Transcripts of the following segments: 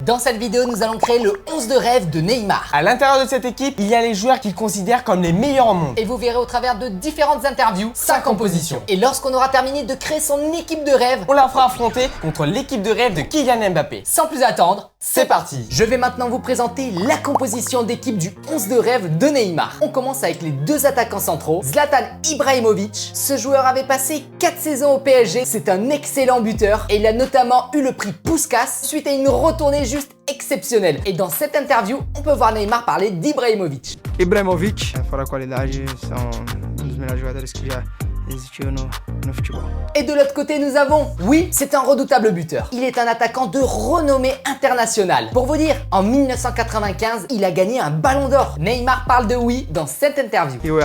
Dans cette vidéo, nous allons créer le 11 de rêve de Neymar. À l'intérieur de cette équipe, il y a les joueurs qu'il considère comme les meilleurs au monde. Et vous verrez au travers de différentes interviews sa composition. Et lorsqu'on aura terminé de créer son équipe de rêve, on la fera affronter contre l'équipe de rêve de Kylian Mbappé. Sans plus attendre, c'est parti. Je vais maintenant vous présenter la composition d'équipe du 11 de rêve de Neymar. On commence avec les deux attaquants centraux, Zlatan Ibrahimovic. Ce joueur avait passé 4 saisons au PSG, c'est un excellent buteur et il a notamment eu le prix Puskás suite à une retournée juste exceptionnelle. Et dans cette interview, on peut voir Neymar parler d'Ibrahimovic. Ibrahimovic, fora a qualidade, são dos melhores jogadores que já existiu no futebol. Et de l'autre côté, nous avons, oui, c'est un redoutable buteur. Il est un attaquant de renommée internationale. Pour vous dire, en 1995, il a gagné un ballon d'or. Neymar parle de oui dans cette interview. E o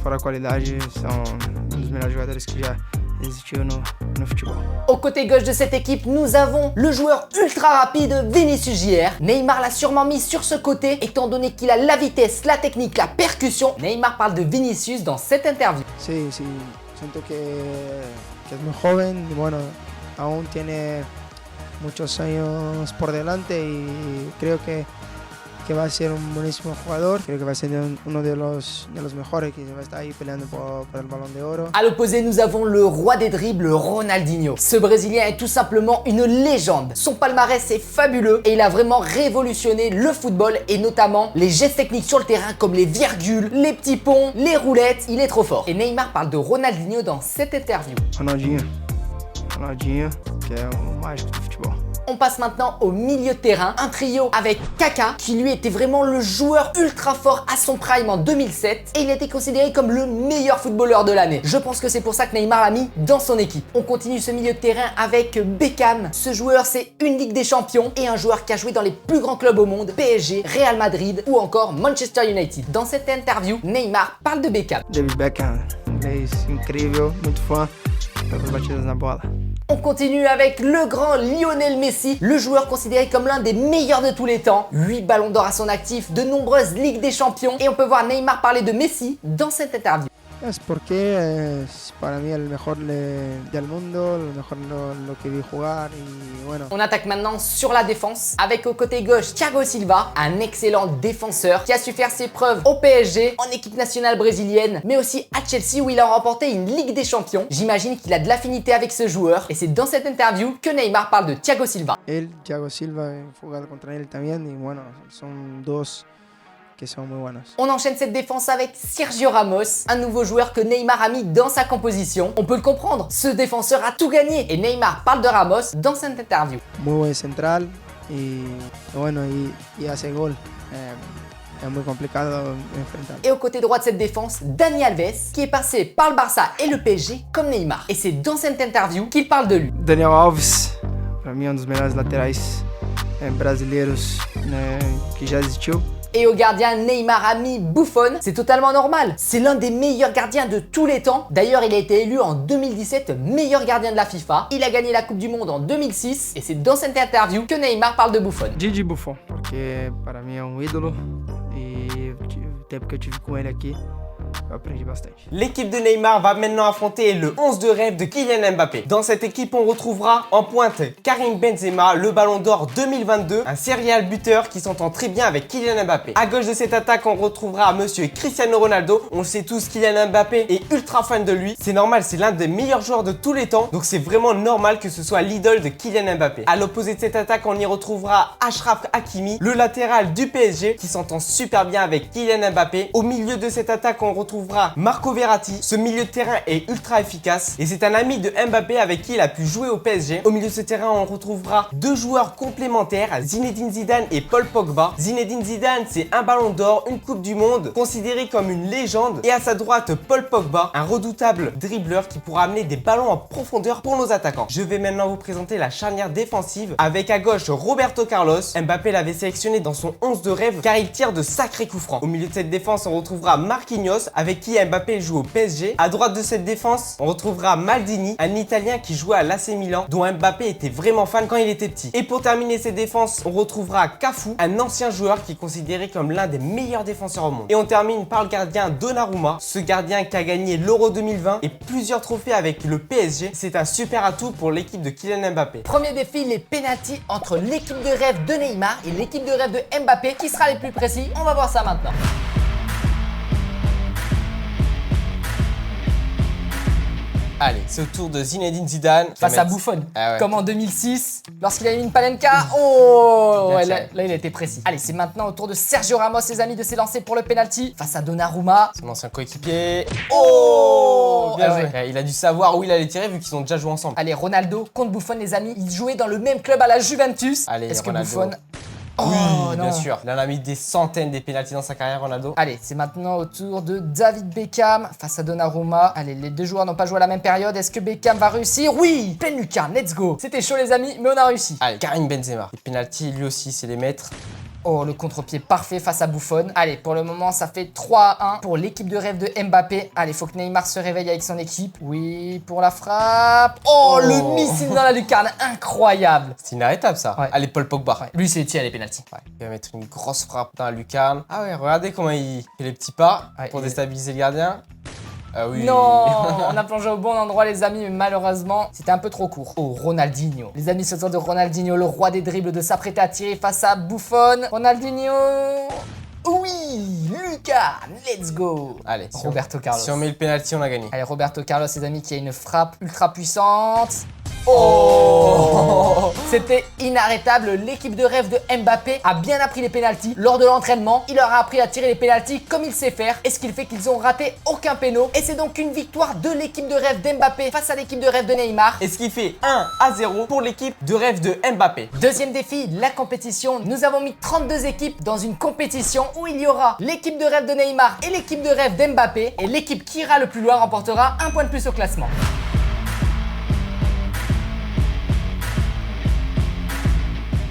fora a qualidade, são dos melhores jogadores que já existiu no futebol. Au côté gauche de cette équipe, nous avons le joueur ultra rapide Vinicius Jr. Neymar l'a sûrement mis sur ce côté, étant donné qu'il a la vitesse, la technique, la percussion. Neymar parle de Vinicius dans cette interview. Sí, siento que es muy joven y bueno, aún tiene muchos años por delante y creo que va a ser un buenísimo jugador. Creo que va a ser uno de los mejores que va a estar ahí peleando por el Balón de Oro. À l'opposé, nous avons le roi des dribbles, Ronaldinho. Ce Brésilien est tout simplement une légende. Son palmarès est fabuleux et il a vraiment révolutionné le football et notamment les gestes techniques sur le terrain comme les virgules, les petits ponts, les roulettes. Il est trop fort. Et Neymar parle de Ronaldinho dans cette interview. Ronaldinho, que é o mágico do futebol. On passe maintenant au milieu de terrain, un trio avec Kaka qui lui était vraiment le joueur ultra fort à son prime en 2007 et il a été considéré comme le meilleur footballeur de l'année. Je pense que c'est pour ça que Neymar l'a mis dans son équipe. On continue ce milieu de terrain avec Beckham. Ce joueur c'est une Ligue des Champions et un joueur qui a joué dans les plus grands clubs au monde, PSG, Real Madrid ou encore Manchester United. Dans cette interview, Neymar parle de Beckham. David Beckham, inglês incrível, muito fã das batidas na bola. On continue avec le grand Lionel Messi, le joueur considéré comme l'un des meilleurs de tous les temps. 8 ballons d'or à son actif, de nombreuses Ligues des Champions et on peut voir Neymar parler de Messi dans cette interview. Es porque es para mí el mejor del mundo, lo mejor lo que vi jugar y bueno. On attaque maintenant sur la défense avec au côté gauche Thiago Silva, un excellent défenseur qui a su faire ses preuves au PSG, en équipe nationale brésilienne, mais aussi à Chelsea où il a remporté une Ligue des Champions. J'imagine qu'il a de l'affinité avec ce joueur et c'est dans cette interview que Neymar parle de Thiago Silva. Thiago Silva, he jugado contra él también y bueno, son dos que sont muy buenos. On enchaîne cette défense avec Sergio Ramos, un nouveau joueur que Neymar a mis dans sa composition. On peut le comprendre, ce défenseur a tout gagné et Neymar parle de Ramos dans cette interview. Muy buen central y bueno, y hace gol. Es muy complicado enfrentar. Et au côté droit de cette défense, Dani Alves, qui est passé par le Barça et le PSG comme Neymar. Et c'est dans cette interview qu'il parle de lui. Daniel Alves, para mim, dos melhores laterais brasileiros que já existiu. Et au gardien, Neymar a mis Buffon. C'est totalement normal. C'est l'un des meilleurs gardiens de tous les temps. D'ailleurs, il a été élu en 2017 meilleur gardien de la FIFA. Il a gagné la Coupe du Monde en 2006. Et c'est dans cette interview que Neymar parle de Buffon. Didi Buffon, porque para mim é ídolo e o tempo que eu tive com ele aqui, eu aprendi bastante. L'équipe de Neymar va maintenant affronter le 11 de rêve de Kylian Mbappé. Dans cette équipe, on retrouvera en pointe Karim Benzema, le Ballon d'Or 2022, un serial buteur qui s'entend très bien avec Kylian Mbappé. À gauche de cette attaque, on retrouvera monsieur Cristiano Ronaldo. On le sait tous, Kylian Mbappé est ultra fan de lui. C'est normal, c'est l'un des meilleurs joueurs de tous les temps, donc c'est vraiment normal que ce soit l'idole de Kylian Mbappé. À l'opposé de cette attaque, on y retrouvera Achraf Hakimi, le latéral du PSG, qui s'entend super bien avec Kylian Mbappé. Au milieu de cette attaque, on retrouvera Marco Verratti. Ce milieu de terrain est ultra efficace et c'est un ami de Mbappé avec qui il a pu jouer au PSG. Au milieu de ce terrain, on retrouvera deux joueurs complémentaires, Zinedine Zidane et Paul Pogba. Zinedine Zidane, c'est un ballon d'or, une coupe du monde, considéré comme une légende. Et à sa droite, Paul Pogba, un redoutable dribbleur qui pourra amener des ballons en profondeur pour nos attaquants. Je vais maintenant vous présenter la charnière défensive avec à gauche Roberto Carlos. Mbappé l'avait sélectionné dans son 11 de rêve car il tire de sacrés coups francs. Au milieu de cette défense, on retrouvera Marquinhos, avec qui Mbappé joue au PSG. À droite de cette défense, on retrouvera Maldini, un Italien qui jouait à l'AC Milan, dont Mbappé était vraiment fan quand il était petit. Et pour terminer ces défenses, on retrouvera Cafu, un ancien joueur qui est considéré comme l'un des meilleurs défenseurs au monde. Et on termine par le gardien Donnarumma, ce gardien qui a gagné l'Euro 2020 et plusieurs trophées avec le PSG. C'est un super atout pour l'équipe de Kylian Mbappé. Premier défi, les pénaltys entre l'équipe de rêve de Neymar et l'équipe de rêve de Mbappé. Qui sera les plus précis? On va voir ça maintenant. Allez, c'est au tour de Zinedine Zidane. Face à Buffon, Ah ouais. comme en 2006, lorsqu'il a eu une Panenka. Oh, Bien ouais, tiré. là, il a été précis. Allez, c'est maintenant au tour de Sergio Ramos, ses amis, de s'élancer pour le penalty face à Donnarumma. Son ancien coéquipier. Oh, bien Ah joué. Il a dû savoir où il allait tirer vu qu'ils ont déjà joué ensemble. Allez, Ronaldo contre Buffon, les amis. Ils jouaient dans le même club à la Juventus. Allez, Est-ce que Ronaldo. Buffon... Oh, Oui, non. bien sûr. Il en a mis des centaines des pénaltys dans sa carrière, Ronaldo. Allez, c'est maintenant au tour de David Beckham face à Donnarumma. Allez, les deux joueurs n'ont pas joué à la même période. Est-ce que Beckham va réussir? Oui, pleine lucarne, let's go. C'était chaud les amis, mais on a réussi. Allez, Karim Benzema. Les pénaltys, lui aussi, c'est les maîtres. Oh, le contre-pied parfait face à Buffon. Allez, pour le moment, ça fait 3-1 pour l'équipe de rêve de Mbappé. Allez, faut que Neymar se réveille avec son équipe. Oui, pour la frappe. Oh, le missile dans la lucarne, incroyable. C'est inarrêtable, ça. Ouais. Allez, Paul Pogba. Ouais, lui, c'est les pénaltys. Ouais, il va mettre une grosse frappe dans la lucarne. Ah ouais, regardez comment il fait les petits pas Ouais, pour il- déstabiliser le gardien. Ah oui. Non, on a plongé au bon endroit les amis, mais malheureusement, c'était un peu trop court. Oh, Ronaldinho. Les amis, ce tour de Ronaldinho, le roi des dribbles, de s'apprêter à tirer face à Buffon. Ronaldinho. Oui, Lucas, let's go. Allez, Roberto Carlos. Si on met le penalty, on a gagné. Allez, Roberto Carlos, les amis, qui a une frappe ultra puissante. Oh C'était inarrêtable. L'équipe de rêve de Mbappé a bien appris les pénaltys. Lors de l'entraînement, il leur a appris à tirer les pénaltys comme il sait faire. Et ce qui fait qu'ils ont raté aucun péno. Et c'est donc une victoire de l'équipe de rêve d'Mbappé face à l'équipe de rêve de Neymar. Et ce qui fait 1-0 pour l'équipe de rêve de Mbappé. Deuxième défi, la compétition. Nous avons mis 32 équipes dans une compétition où il y aura l'équipe de rêve de Neymar et l'équipe de rêve d'Mbappé. Et l'équipe qui ira le plus loin remportera un point de plus au classement.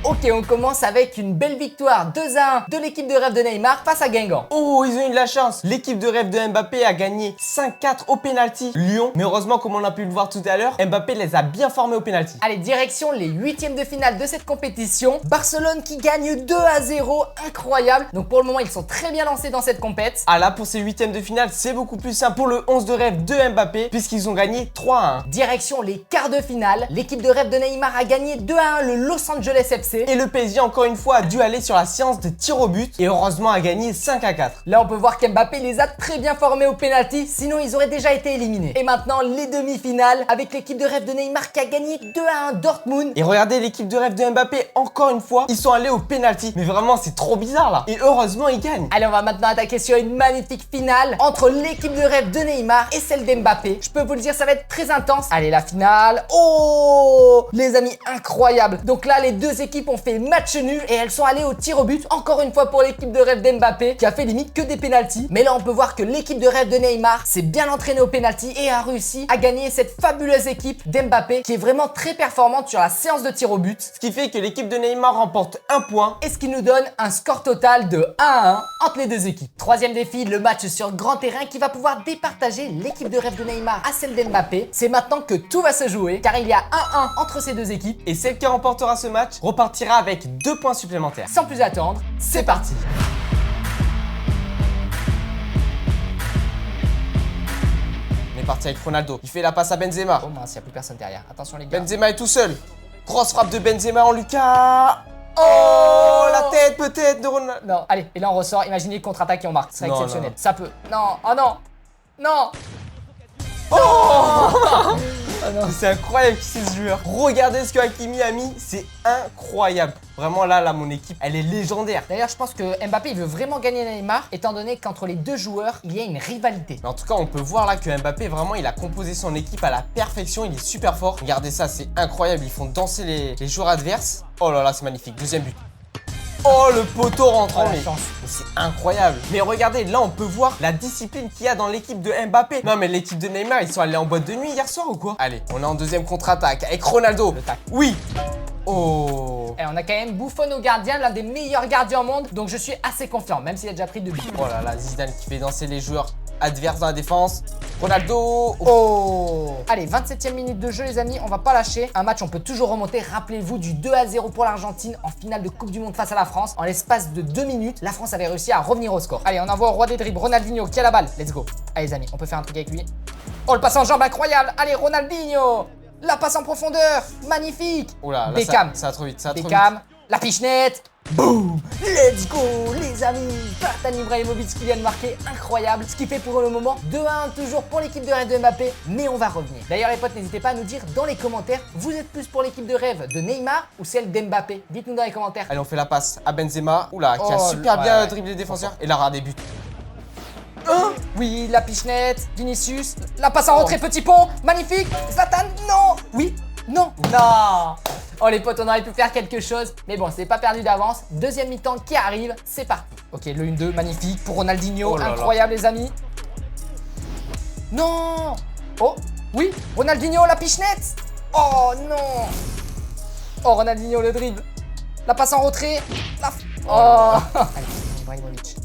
Ok, on commence avec une belle victoire 2-1 de l'équipe de rêve de Neymar face à Guingamp. Oh, ils ont eu de la chance. L'équipe de rêve de Mbappé a gagné 5-4 au penalty Lyon. Mais heureusement, comme on a pu le voir tout à l'heure, Mbappé les a bien formés au penalty. Allez, direction les huitièmes de finale de cette compétition. Barcelone qui gagne 2-0, incroyable. Donc pour le moment, ils sont très bien lancés dans cette compète. Ah là, pour ces huitièmes de finale, c'est beaucoup plus simple pour le 11 de rêve de Mbappé puisqu'ils ont gagné 3-1. Direction les quarts de finale. L'équipe de rêve de Neymar a gagné 2-1 le Los Angeles FC. Et le PSG, encore une fois, a dû aller sur la séance de tir au but et heureusement a gagné 5-4. Là, on peut voir qu'Mbappé les a très bien formés au penalty, sinon ils auraient déjà été éliminés. Et maintenant, les demi-finales avec l'équipe de rêve de Neymar qui a gagné 2-1 Dortmund. Et regardez l'équipe de rêve de Mbappé, encore une fois, ils sont allés au penalty. Mais vraiment, c'est trop bizarre là. Et heureusement, ils gagnent. Allez, on va maintenant attaquer sur une magnifique finale entre l'équipe de rêve de Neymar et celle d'Mbappé. Je peux vous le dire, ça va être très intense. Allez, la finale. Oh, les amis, incroyable. Donc là, les deux équipes ont fait match nul et elles sont allées au tir au but. Encore une fois pour l'équipe de rêve d'Mbappé qui a fait limite que des pénaltys. Mais là, on peut voir que l'équipe de rêve de Neymar s'est bien entraînée au penalty et a réussi à gagner cette fabuleuse équipe d'Mbappé qui est vraiment très performante sur la séance de tir au but. Ce qui fait que l'équipe de Neymar remporte un point. Et ce qui nous donne un score total de 1-1 entre les deux équipes. Troisième défi, le match sur grand terrain qui va pouvoir départager l'équipe de rêve de Neymar à celle d'Mbappé. C'est maintenant que tout va se jouer car il y a 1-1 entre ces deux équipes. Et celle qui remportera ce match repartira avec 2 points supplémentaires. Sans plus attendre, c'est parti. On est parti avec Ronaldo. Il fait la passe à Benzema. Oh mince, il n'y a plus personne derrière. Attention les gars. Benzema est tout seul. Grosse frappe de Benzema en Lucas. Oh, la tête peut-être de Ronaldo. Non, allez, et là on ressort. Imaginez contre-attaque et on marque. Ce serait Non, exceptionnel. non. Ça peut. Non, oh non. Non. C'est incroyable qui c'est ce joueur. Regardez ce que Hakimi a mis, c'est incroyable. Vraiment là, mon équipe, elle est légendaire. D'ailleurs, je pense que Mbappé il veut vraiment gagner Neymar, étant donné qu'entre les deux joueurs, il y a une rivalité. Mais en tout cas, on peut voir là que Mbappé, vraiment, il a composé son équipe à la perfection. Il est super fort. Regardez ça, c'est incroyable. Ils font danser les joueurs adverses. Oh là là, c'est magnifique. Deuxième but. Oh, le poteau rentrant, Oh, la mais chance. c'est incroyable. Mais regardez, là, on peut voir la discipline qu'il y a dans l'équipe de Mbappé. Non, mais l'équipe de Neymar, ils sont allés en boîte de nuit hier soir ou quoi? Allez, on est en deuxième contre-attaque avec Ronaldo. Le tac. Oui. Oh. Et on a quand même Buffon au gardien, l'un des meilleurs gardiens au monde. Donc je suis assez confiant, même s'il a déjà pris 2 buts. Oh là là, Zidane qui fait danser les joueurs adverses dans la défense. Ronaldo. Oh. Allez, 27e minute de jeu les amis, on va pas lâcher. Un match on peut toujours remonter. Rappelez-vous du 2-0 pour l'Argentine en finale de Coupe du Monde face à la France. En l'espace de 2 minutes, la France avait réussi à revenir au score. Allez, on envoie au roi des dribbles, Ronaldinho qui a la balle. Let's go. Allez les amis, on peut faire un truc avec lui. Oh, le passe en jambe incroyable. Allez, Ronaldinho. La passe en profondeur. Magnifique. Oh là, là Beckham. ça va trop vite, ça va trop vite. Beckham. La pichenette. Boum. Let's go les amis. Zlatan Ibrahimovic qui vient de marquer, incroyable. Ce qui fait pour le moment 2-1 toujours pour l'équipe de rêve de Mbappé, mais on va revenir. D'ailleurs les potes, n'hésitez pas à nous dire dans les commentaires, vous êtes plus pour l'équipe de rêve de Neymar ou celle d'Mbappé? Dites-nous dans les commentaires. Allez, on fait la passe à Benzema. Oula, qui a Oh, super ouais, bien ouais. dribblé les défenseurs. Et là, regarde des buts. Oui, la pichenette, Vinicius, la passe en retrait, petit pont, magnifique. Zlatan, non. Oui, non, non. Oh les potes, on aurait pu faire quelque chose, mais bon, c'est pas perdu d'avance. Deuxième mi-temps qui arrive, c'est parti. Ok, le 1-2, magnifique pour Ronaldinho, Oh là là. incroyable les amis. Non. Oh, oui, Ronaldinho, la pichenette. Oh non. Oh, Ronaldinho, le dribble. La passe en retrait. Oh. Allez, Ibrahimovic.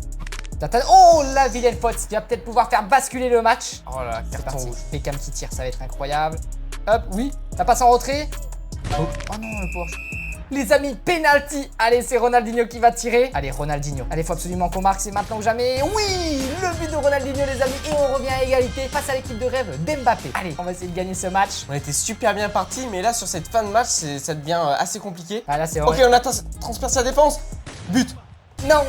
Zlatan. Oh, la vilaine faute qui va peut-être pouvoir faire basculer le match. Oh là, C'est carton parti. rouge. Beckham qui tire, ça va être incroyable. Hop, oui, la passe en retrait. Oh non, le Porsche. Les amis, penalty. Allez, c'est Ronaldinho qui va tirer. Allez, Ronaldinho. Allez, faut absolument qu'on marque, c'est maintenant ou jamais. Oui, le but de Ronaldinho, les amis. Et on revient à égalité face à l'équipe de rêve d'Mbappé. Allez, on va essayer de gagner ce match. On était super bien parti, mais là, sur cette fin de match, ça devient assez compliqué. Ah là, c'est Ok, vrai. on a transpercé la défense. But. Non.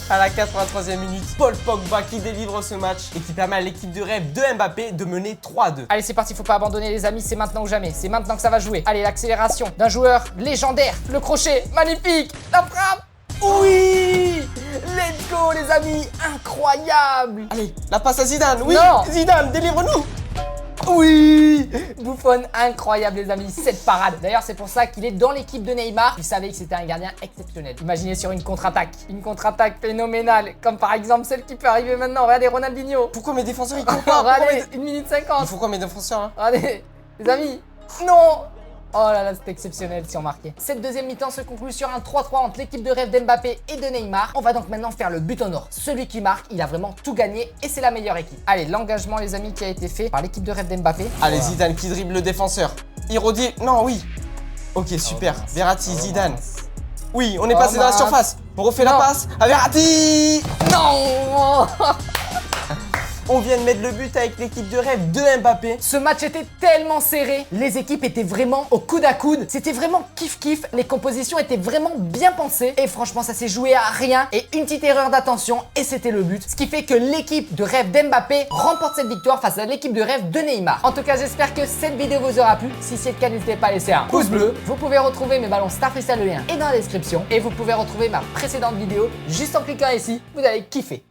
À la 83e minute, Paul Pogba qui délivre ce match et qui permet à l'équipe de rêve de Mbappé de mener 3-2. Allez, c'est parti, faut pas abandonner les amis, c'est maintenant ou jamais. C'est maintenant que ça va jouer. Allez, l'accélération d'un joueur légendaire. Le crochet, magnifique. La frappe. Oui. Let's go les amis, incroyable. Allez, la passe à Zidane. Oui, Non. Zidane, délivre-nous. Oui, Buffon, incroyable les amis, cette parade. D'ailleurs, c'est pour ça qu'il est dans l'équipe de Neymar. Il savait que c'était un gardien exceptionnel. Imaginez sur une contre-attaque phénoménale, comme par exemple celle qui peut arriver maintenant. Regardez Ronaldinho. Pourquoi mes défenseurs ils courent pas? Regardez, 1 minute 50. Il faut quoi mes défenseurs là? Regardez, les amis. Non. Oh là là, c'était exceptionnel si on marquait. Cette deuxième mi-temps se conclut sur un 3-3 entre l'équipe de rêve d'Mbappé et de Neymar. On va donc maintenant faire le but en or. Celui qui marque, il a vraiment tout gagné et c'est la meilleure équipe. Allez, l'engagement les amis qui a été fait par l'équipe de rêve d'Mbappé. Allez, Voilà. Zidane qui dribble le défenseur. Irodi, non, oui. Ok, super. mince. Verratti, Oh, Zidane. mince. Oui, on est Oh, passé dans la mince. surface. On refait la Non. passe à Verratti. Non. On vient de mettre le but avec l'équipe de rêve de Mbappé. Ce match était tellement serré, les équipes étaient vraiment au coude à coude, c'était vraiment kiff-kiff, les compositions étaient vraiment bien pensées et franchement ça s'est joué à rien et une petite erreur d'attention et c'était le but. Ce qui fait que l'équipe de rêve d'Mbappé remporte cette victoire face à l'équipe de rêve de Neymar. En tout cas j'espère que cette vidéo vous aura plu, si c'est le cas n'hésitez pas à laisser un pouce bleu. Vous pouvez retrouver mes ballons Star Freestyle, le lien est dans la description et vous pouvez retrouver ma précédente vidéo juste en cliquant ici, vous allez kiffer.